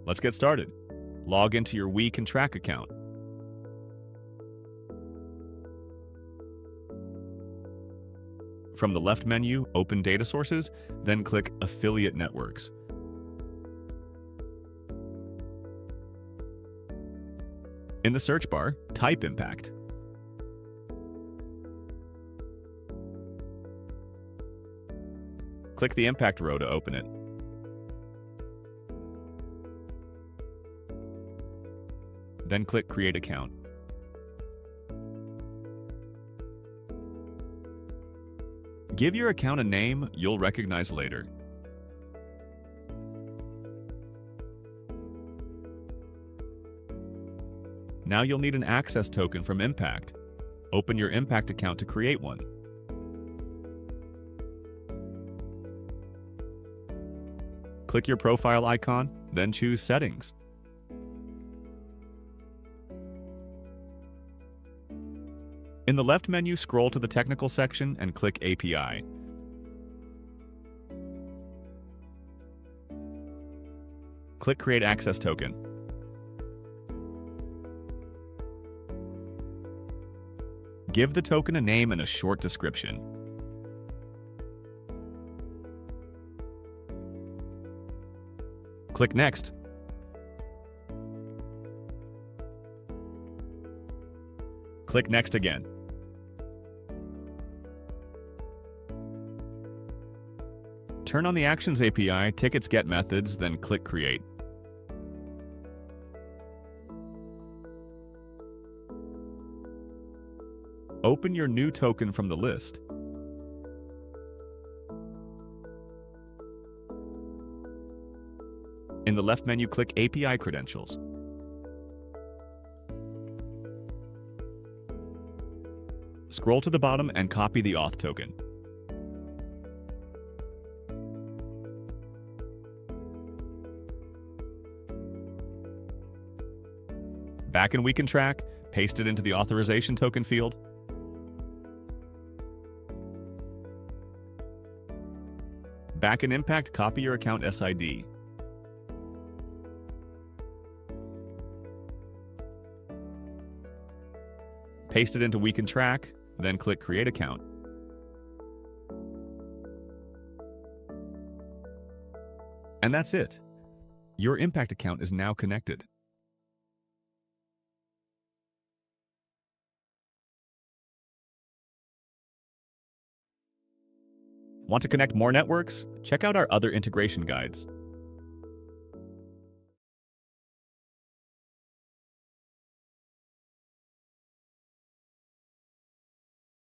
Let's get started. Log into your wecantrack account. From the left menu, open Data Sources, then click Affiliate Networks. In the search bar, type Impact. Click the Impact row to open it. Then click Create Account. Give your account a name you'll recognize later. Now you'll need an access token from Impact. Open your Impact account to create one. Click your profile icon, then choose Settings. In the left menu, scroll to the Technical section and click API. Click Create Access Token. Give the token a name and a short description. Click Next. Click Next again. Turn on the Actions API, Tickets Get Methods, then click Create. Open your new token from the list. In the left menu, click API Credentials. Scroll to the bottom and copy the Auth token. Back in wecantrack, paste it into the authorization token field. Back in Impact, copy your account SID. Paste it into wecantrack, then click Create Account. And that's it. Your Impact account is now connected. Want to connect more networks? Check out our other integration guides.